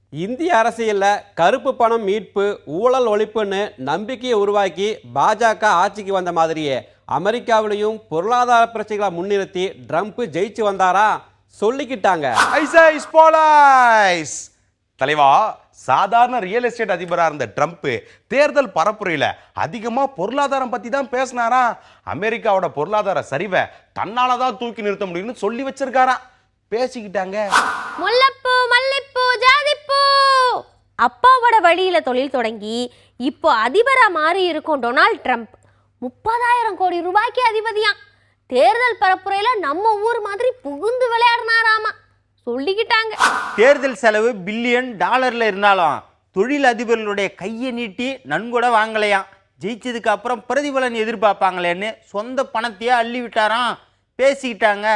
இந்திய அரசியலில் கருப்பு பணம் மீட்பு ஊழல் ஒழிப்புன்னு நம்பிக்கையை உருவாக்கி பாஜக ஆட்சிக்கு வந்த மாதிரியே அமெரிக்காவிலையும் பொருளாதார பிரச்சனைகளை முன்னிறுத்தி ட்ரம்ப் ஜெயிச்சு வந்தாரா சொல்லிக்கிட்டாங்க. தலைவா, சாதாரண ரியல் எஸ்டேட் அதிபராக இருந்த ட்ரம்ப் தேர்தல் பரப்புரையில் அதிகமாக பொருளாதாரம் பற்றி தான் பேசினாரா. அமெரிக்காவோட பொருளாதார சரிவை தன்னால தான் தூக்கி நிறுத்த முடியும்னு சொல்லி வச்சிருக்காரா. பேசிக்கிட்டாங்க. முல்லைப்பூ மல்லிப்பூ ஜாதிப்பூ. அப்பாவோட வழியில தொழில் தொடங்கி இப்போ அதிபரா மாறி இருக்கும் டொனால்ட் ட்ரம்ப் 30,000 கோடி ரூபாய்க்கு அதிபதியாம். தேர்தல் பரப்புரையில நம்ம ஊர் மாதிரி புகுந்து விளையாடினாராமா சொல்லிக்கிட்டாங்க. தேர்தல் செலவு பில்லியன் டாலர்ல இருந்தாலும் தொழில் அதிபர்களுடைய கையை நீட்டி நன்கொடை வாங்கலையாம். ஜெயிச்சதுக்கு அப்புறம் பிரதிபலன் எதிர்பார்ப்பாங்களேன்னு சொந்த பணத்தையே அள்ளி விட்டாராம். பேசிக்கிட்டாங்க.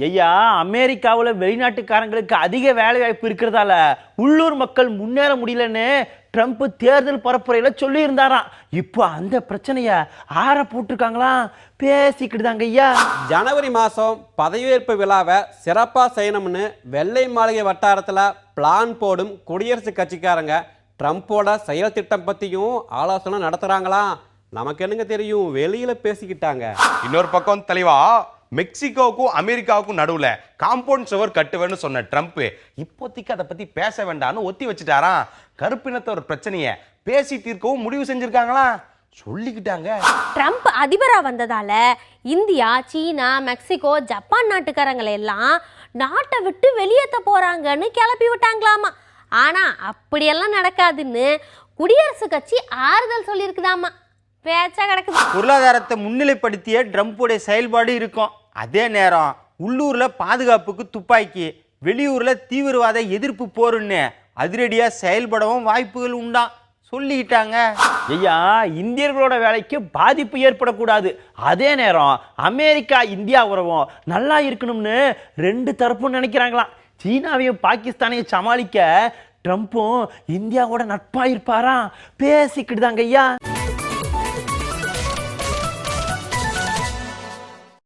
ஐயா, அமெரிக்காவில் வெளிநாட்டுக்காரங்களுக்கு அதிக வேலை வாய்ப்பு இருக்கிறதால உள்ளூர் மக்கள் முன்னேற முடியலன்னு ட்ரம்ப் தேர்தல் பரப்புரையில் சொல்லியிருந்தாராம். இப்போ அந்த பிரச்சனையை ஆற போட்டிருக்காங்களா. பேசிக்கிட்டு தாங்க ஐயா. ஜனவரி மாதம் பதவியேற்பு விழாவை சிறப்பாக செய்யணும்னு வெள்ளை மாளிகை வட்டாரத்தில் பிளான் போடும் குடியரசுக் கட்சிக்காரங்க ட்ரம்ப்போட செயல் திட்டம் பற்றியும் ஆலோசனை நடத்துகிறாங்களாம். நமக்கு என்னங்க தெரியும், வெளியில் பேசிக்கிட்டாங்க. இன்னொரு பக்கம் தலைவா, மெக்சிகோவுக்கும் அமெரிக்காவுக்கும் நடுவுல காம்பவுண்ட் சுவர் கட்டுவேன்னு சொன்ன ட்ரம்ப் இப்போதைக்கு அதை பத்தி பேச வேண்டாம்னு ஒத்தி வச்சுட்டாராம். கருப்பினத்தோட பிரச்சனையை பேசி தீர்க்கவும் முடிவு செஞ்சிருக்காங்களா சொல்லிக்கிட்டாங்க. ட்ரம்ப் அதிபரா வந்ததால இந்தியா, சீனா, மெக்சிகோ, ஜப்பான் நாட்டுக்காரங்களை எல்லாம் நாட்டை விட்டு வெளியேற்ற போறாங்கன்னு கிளப்பி விட்டாங்களாமா. ஆனா அப்படியெல்லாம் நடக்காதுன்னு குடியரசுக் கட்சி ஆறுதல் சொல்லியிருக்குதாமா. பேச்சா கிடக்குது. பொருளாதாரத்தை முன்னிலைப்படுத்திய ட்ரம்ப்புடைய செயல்பாடு இருக்கும். அதே நேரம் உள்ளூர்ல பாதுகாப்புக்கு துப்பாக்கி, வெளியூர்ல தீவிரவாத எதிர்ப்பு போருன்னு அதிரடியா செயல்படவும் வாய்ப்புகள் உண்டாம் சொல்லிக்கிட்டாங்க. ஐயா, இந்தியர்களோட வேலைக்கு பாதிப்பு ஏற்படக்கூடாது. அதே நேரம் அமெரிக்கா இந்தியா உறவும் நல்லா இருக்கணும்னு ரெண்டு தரப்பும் நினைக்கிறாங்களாம். சீனாவையும் பாகிஸ்தானையும் சமாளிக்க ட்ரம்ப்பும் இந்தியாவோட நட்பா இருப்பாரா. பேசிக்கிட்டு தாங்க ஐயா.